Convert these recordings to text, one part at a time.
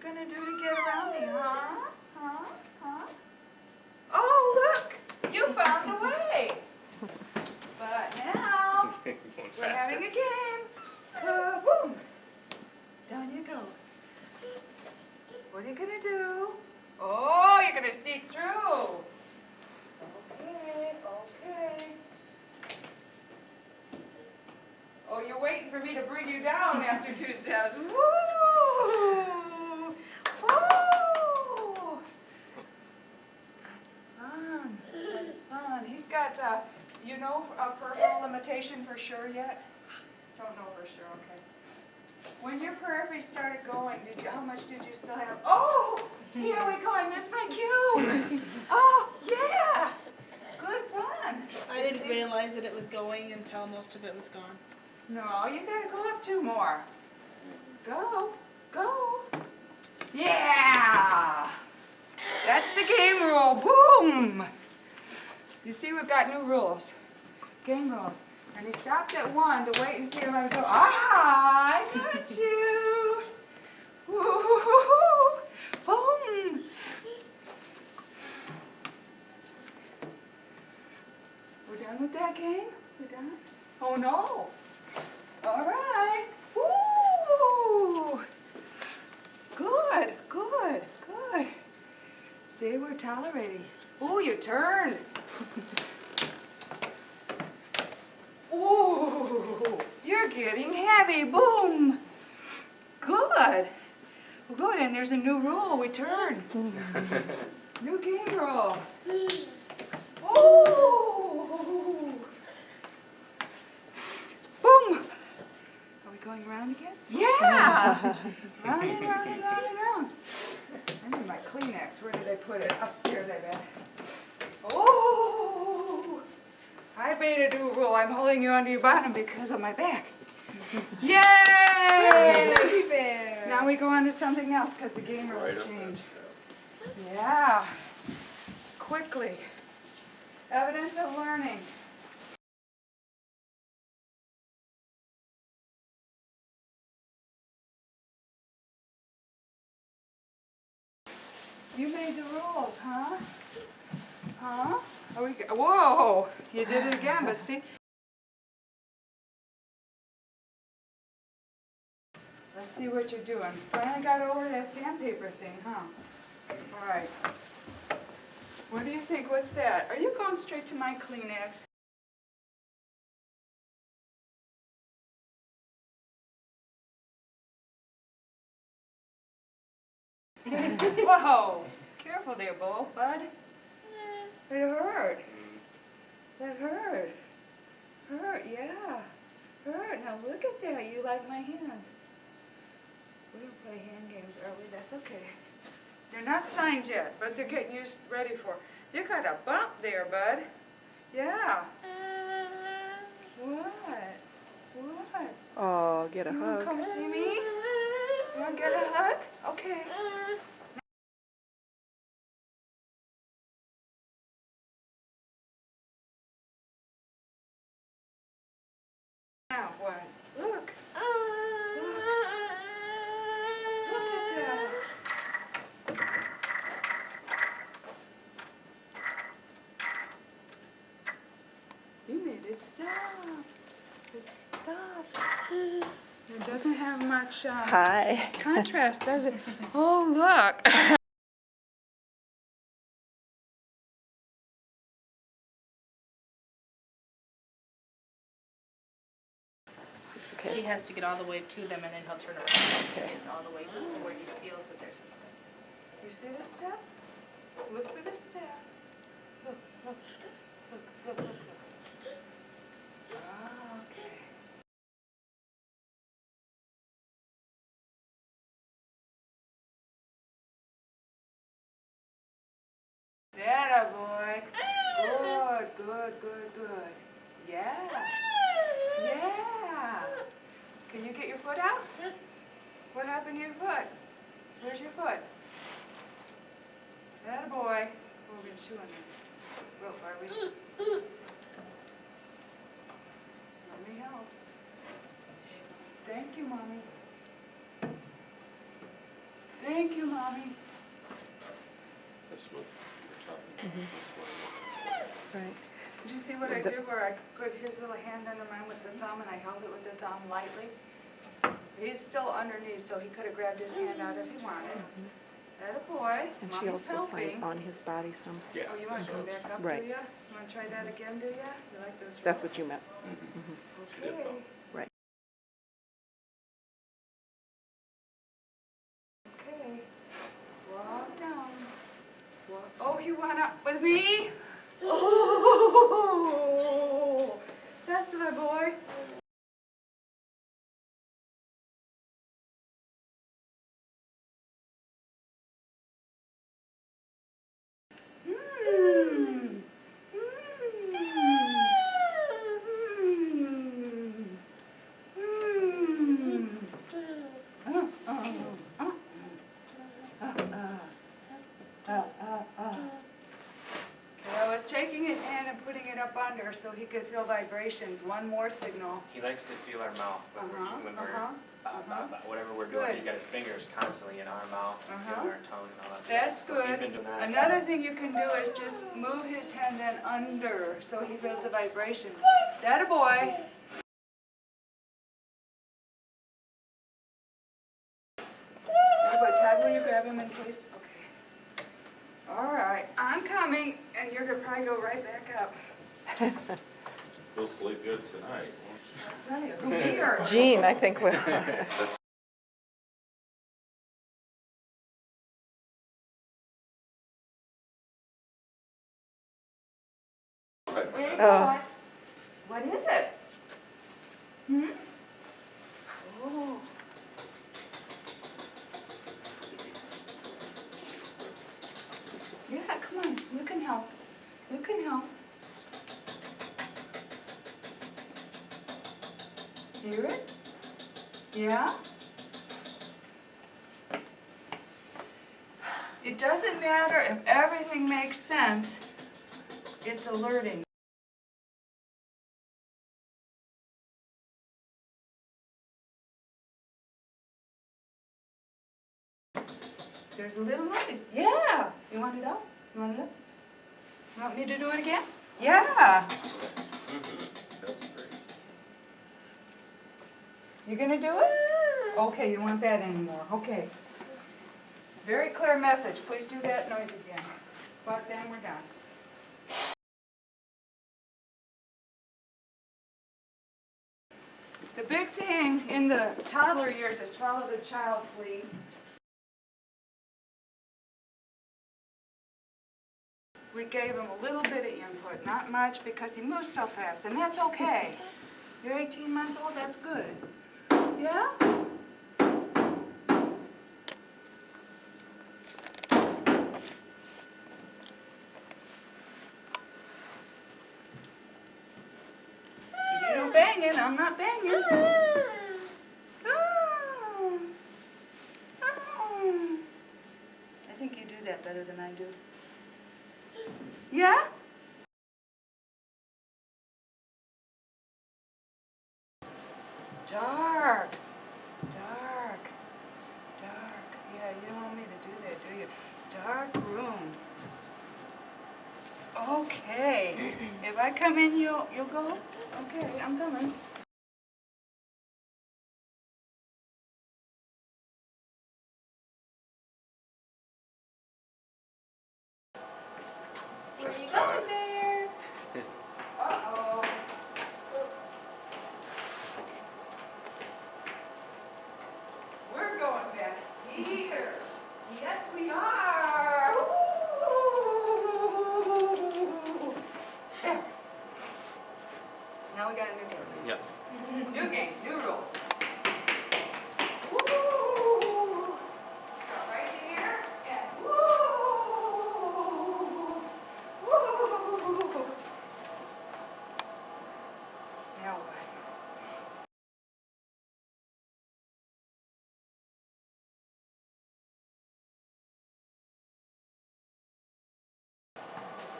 gonna do to get around me, huh? Huh? Oh, look! You found the way! But now, we're having a game. Kaboom! Down you go. What are you gonna do? Oh, you're gonna sneak through. Okay. Oh, you're waiting for me to bring you down after 2 steps. Woo! Woo! That's fun. He's got, you know, a peripheral limitation for sure yet? Don't know for sure, okay. When your periphery started going, how much did you still have? Oh, here we go, I missed my cue. Oh, yeah. Good fun. I didn't realize that it was going until most of it was gone. No, you gotta go up 2 more. Go. Yeah! That's the game rule. Boom! You see, we've got new rules. Game rules. And he stopped at 1 to wait and see if I go. Ah, I got you! Woo-hoo-hoo-hoo! Boom! We're done with that game? We're done? Oh no! All right. Woo! Good. See, we're tolerating. Oh, you turned. Oh, you're getting heavy. Boom. Good. Well, good, and there's a new rule. We turn. New game rule. Oh! Boom! Are we going around again? Yeah! Round and round and round and round. I need my Kleenex. Where did I put it? Upstairs, I bet. Oh! I made a new rule. I'm holding you under your bottom because of my back. Yay! Baby bear. Now we go on to something else because the game rules changed. Yeah. Quickly. Evidence of learning. You made the rules, huh? Huh? Whoa! You did it again, but see? Let's see what you're doing. Finally got over that sandpaper thing, huh? All right. What do you think? What's that? Are you going straight to my Kleenex? Whoa! Careful there, Bo, bud. It hurt. That hurt. Yeah. Hurt. Now look at that. You like my hands. We don't play hand games early. That's okay. They're not signed yet, but they're getting you ready for. You got a bump there, bud. Yeah. What? Oh, get a You hug. want to come see me? You want to get a hug? Okay. Now what? Look. Look at that. You made it stop. It stopped. It doesn't have much Hi. contrast, does it? Oh, look. Okay. He has to get all the way to them and then he'll turn around. So he gets all the way to where he feels that there's a step. You see the step? Look for the step. Look. Ah, okay. That boy. Good. Yeah. Can you get your foot out? What happened to your foot? Where's your foot? That boy. Oh, we're going to chew on this. Rope, are we? Mommy helps. Thank you, Mommy. Thank you, Mommy. That's what we're talking about. That's what Right. Did you see what I did where I put his little hand under mine with the thumb and I held it with the thumb lightly? He's still underneath, so he could have grabbed his hand out if he wanted. That a boy. And she Mommy's also signed helping. on his body some. Yeah. Oh, you want to that's come what I was- back up, Right. do ya? You want to try that again, do ya? You like those That's rolls? what you meant. She did Okay. well. Right. Okay. Walk down. Walk. Oh, you want up with me? Oh, that's my boy. Mm. Okay, I was taking his hand and putting it up under so he could feel vibrations. One more signal. He likes to feel our mouth when we're eating, when we're, whatever we're doing. Good. He's got his fingers constantly in our mouth, feeling our tongue and all that. That's stuff. So he's good. been doing that. Another thing you can do is just move his hand then under so he feels the vibrations. That a boy. But Todd, will you grab him in case? Okay. All right, I'm coming, and you're gonna probably go right back up. You'll sleep good tonight, I'll tell you, who me or? Jean, I think, will. won't you? Wait, Oh. what is it? Hmm? Oh. Yeah, come on, you can help. You can help. Hear it? Yeah? It doesn't matter if everything makes sense, it's alerting. There's a little noise. Yeah. You want it up? You want it up? You want me to do it again? Yeah. That's great. You gonna do it? Okay, you want that anymore. Okay. Very clear message. Please do that noise again. Walk down, we're done. The big thing in the toddler years is follow the child's lead. We gave him a little bit of input, not much, because he moves so fast, and that's okay. You're 18 months old, that's good. Yeah? You do banging, I'm not banging. Oh. Oh. I think you do that better than I do. Yeah? Dark. Dark. Dark. Yeah, you don't want me to do that, do you? Dark room. Okay. If I come in, you'll go? Okay, I'm coming. Where That's you Todd. going there? Uh-oh. We're going back here. Yes, we are. Ooh. There. Now we got a new game. Yep. New game, new rules. Woo! Right here and woo! Woo! Now what?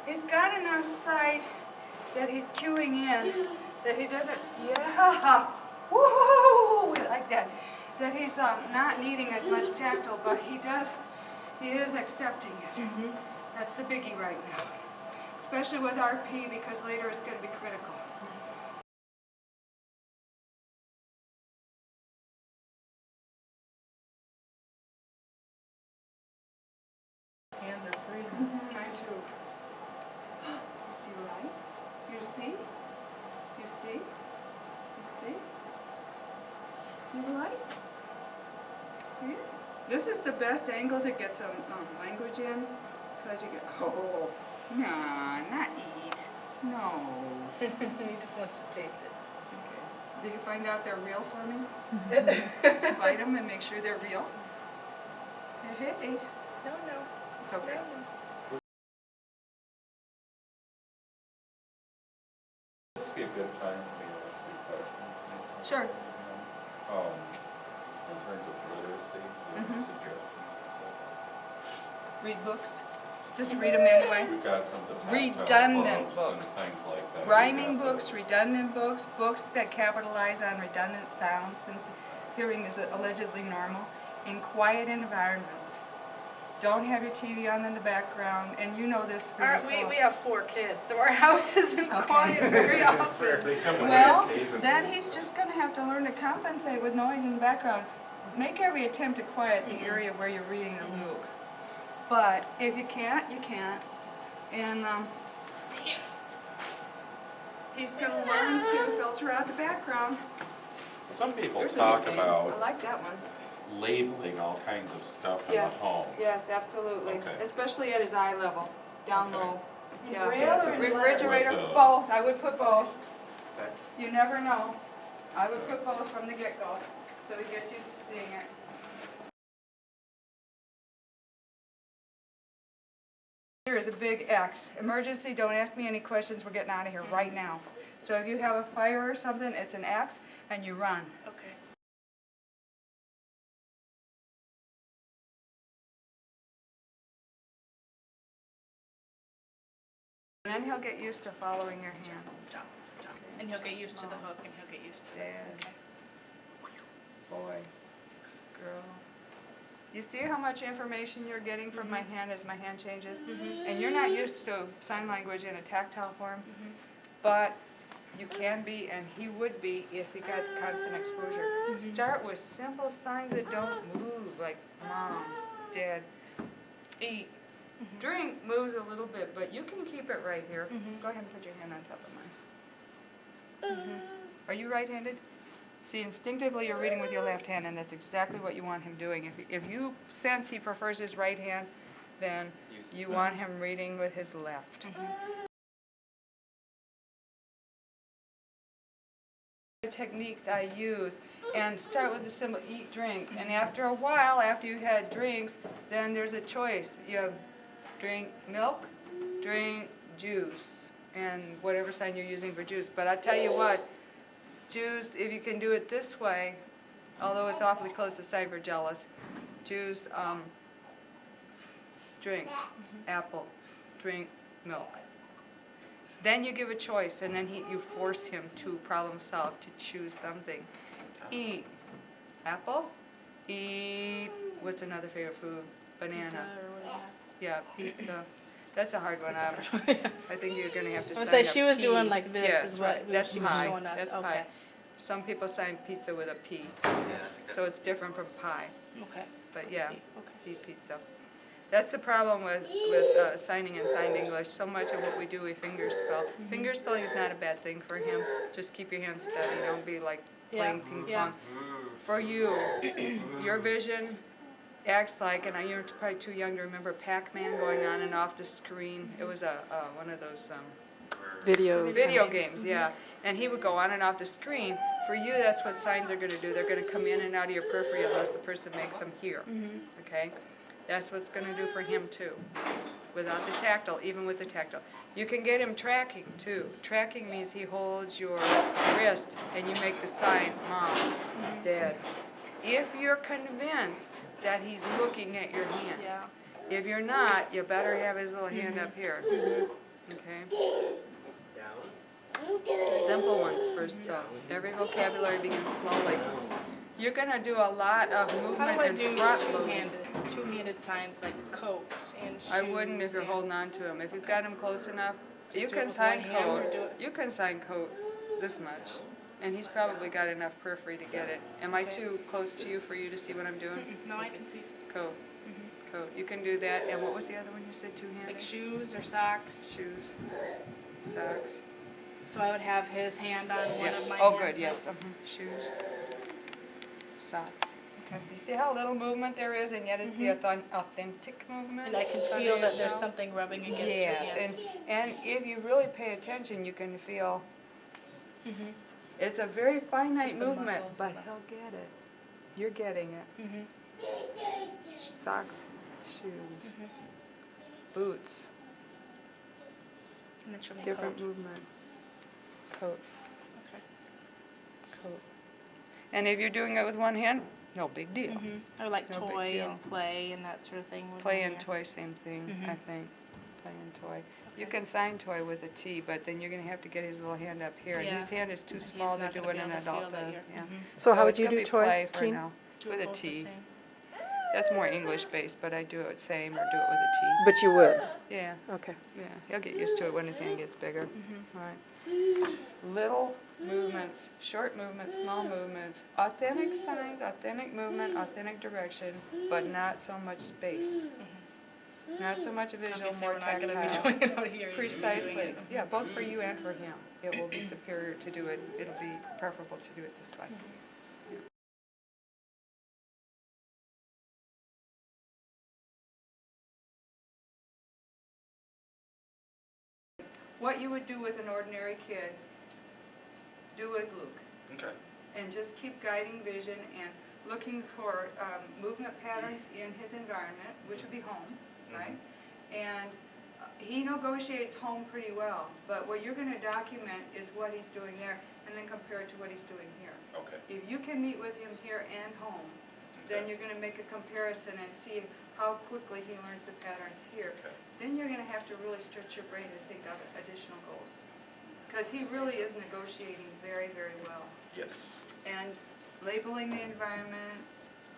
He's got enough sight that he's cueing in, that he doesn't, yeah, woo, like that. that he's not needing as much tactile, but he is accepting it. That's the biggie right now, especially with RP, because later it's going to be critical. Hands are freezing. Mine too. You see light? You see? You see? You see? See the light? See it? This is the best angle to get some language in, because you get, oh, nah, not eat. No. He just wants to taste it. Okay. Did you find out they're real for me? Bite them and make sure they're real. Hey, hey. No, no. It's okay. This would be a good time for me to ask you a question. Sure. In terms of literacy, do you have any suggestions? Read books. Just read them anyway. We've got some of the tactile Redundant books books. and things like that. Rhyming We've got books, those. redundant books, books that capitalize on redundant sounds, since hearing is allegedly normal, in quiet environments. Don't have your TV on in the background, and you know this for yourself. We have 4 kids, so our house isn't quiet very often. They come with Well, this cave and then things. he's just going to have to learn to compensate with noise in the background. Make every attempt to quiet the area where you're reading the Luke. But if you can't, you can't. And he's going to learn to filter out the background. Some people Yours is talk okay. I about like that one. labeling all kinds of stuff in Yes, the home. yes, absolutely. Okay. Especially at his eye level, down Okay. low. In Yeah. Braille or in Refrigerator, letters? With, both. I would put both. Okay. You never know. I would put both from the get-go, so he gets used to seeing it. Here is a big X. Emergency, don't ask me any questions, we're getting out of here right now. So if you have a fire or something, it's an X, and you run. Okay. And then he'll get used to following your hand. Jump, jump. And he'll get used to the hook, and he'll get used to it. Dad. Boy, girl. You see how much information you're getting from my hand as my hand changes? And you're not used to sign language in a tactile form, but you can be, and he would be if he got constant exposure. Start with simple signs that don't move, like mom, dad, eat. Drink moves a little bit, but you can keep it right here. Go ahead and put your hand on top of mine. Are you right-handed? See, instinctively you're reading with your left hand, and that's exactly what you want him doing. If you sense he prefers his right hand, then you want him reading with his left. The techniques I use, and start with the simple eat, drink, and after a while, after you had drinks, then there's a choice. You have drink milk, drink juice, and whatever sign you're using for juice. But I tell you what, juice, if you can do it this way, although it's awfully close to cyberjealous, juice, drink, apple, drink, milk. Then you give a choice, and then you force him to problem solve, to choose something. Eat, apple, eat, what's another favorite food? Banana. Yeah, pizza. That's a hard one. I think you're going to have to sign Let's say a she was P. doing like this Yes, is right. what That's she was pie. showing us. That's Okay. pie. Some people sign pizza with a P, so it's different from pie. Okay. But yeah, Okay. eat pizza. That's the problem with signing in signed English. So much of what we do, we finger spell. Finger spelling is not a bad thing for him. Just keep your hands steady. Don't be like playing ping pong. Yeah. For you, your vision acts like, and you're probably too young to remember Pac-Man going on and off the screen. It was one of those video games, yeah. And he would go on and off the screen. For you, that's what signs are going to do. They're going to come in and out of your periphery unless the person makes them hear. Okay? That's what's going to do for him too. Without the tactile, even with the tactile. You can get him tracking too. Tracking means he holds your wrist and you make the sign, Mom, Dad. If you're convinced that he's looking at your hand. Yeah. If you're not, you better have his little hand up here. Okay? Simple ones first though. Every vocabulary begins slowly. You're gonna do a lot of How do movement I and do front loading. two-handed signs like coat and shoes? I wouldn't if you're and- holding on to them. If you've got them close enough, Just you do it can with sign one hand or coat. do it- You can sign coat this much, and he's probably got enough periphery to get it. Am I Okay. too close to you for you to see what I'm doing? Mm-mm. No, I can see. Coat, coat. You can do that. And what was the other one you said? Two-handed. Like shoes or socks. Shoes, socks. So I would have his hand on one Yeah. of my Oh, hands. good. Yes. Shoes, socks. Okay. You see how little movement there is, and yet it's the authentic movement. And I can of feel that there's yourself? something rubbing against your Yes, hand. and if you really pay attention, you can feel Mhm. it's a very finite Just the movement, muscles but of it. he'll get it. You're getting it. Mhm. Socks, shoes, Mhm. boots, And then show me different coat. movement. Coat, Okay. coat. And if you're doing it with one hand, no big deal. Mhm. Or like No big toy deal. and play and that sort of thing. with Play my and hand. toy, same thing, I Mhm. think. Play and toy. You Okay. can sign toy with a T, but then you're gonna have to get his little hand up here, and Yeah. his hand is too And he's small to not do gonna what be an able to feel adult that does, you're- yeah. Mhm. So how would it's you gonna do be toy, play for Jean? now, Do with it a both the T. same. That's more English-based, but I do it same or do it with a T. But you would, Yeah, okay. yeah, he'll get used to it when his hand gets bigger. Mhm. Right. Little movements, short movements, small movements, authentic signs, authentic movement, authentic direction, but not so much space. Not so much visual, Obviously, more we're not going to tactile. be doing it out here. Precisely, yeah, both for you and for him. It will be superior to do it, it'll be preferable to do it this way. What you would do with an ordinary kid, do with Luke. Okay. And just keep guiding vision and looking for movement patterns in his environment, which would be home, right? And he negotiates home pretty well, but what you're going to document is what he's doing there and then compare it to what he's doing here. Okay. If you can meet with him here and home, then Okay. you're going to make a comparison and see how quickly he learns the patterns here. Okay. Then you're going to have to really stretch your brain to think of additional goals. Because he really is negotiating very, very well. Yes. And labeling the environment,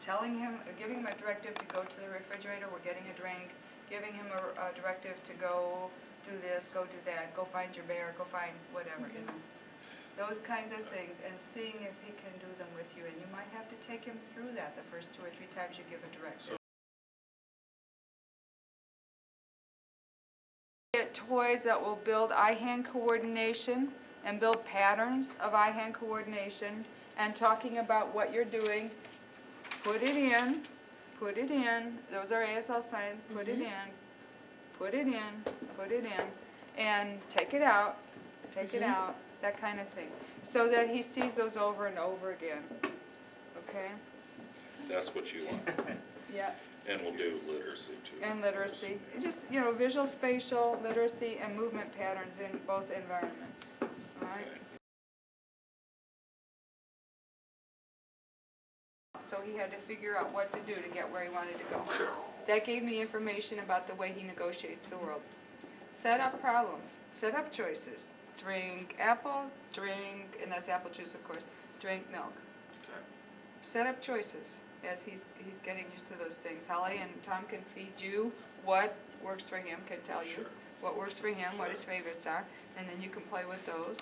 telling him, giving him a directive to go to the refrigerator, we're getting a drink, giving him a directive to go do this, go do that, go find your bear, go find whatever, you know. Those kinds of things, and seeing if he can do them with you. And you might have to take him through that the first 2 or 3 times you give a directive. Get toys that will build eye-hand coordination and build patterns of eye-hand coordination, and talking about what you're doing, put it in, those are ASL signs, put it in, put it in, put it in, and take it out, that kind of thing, so that he sees those over and over again, okay? That's what you want. Yeah. And we'll do literacy too. And literacy, just, you know, visual, spatial, literacy, and movement patterns in both environments, all right? Okay. So he had to figure out what to do to get where he wanted to go. That gave me information about the way he negotiates the world. Set up problems, set up choices. Drink apple, drink, and that's apple juice of course, drink milk. Okay. Set up choices as he's getting used to those things. Holly and Tom can feed you what works for him, can tell you Sure. what works for him, what Sure. his favorites are, and then you can play with those.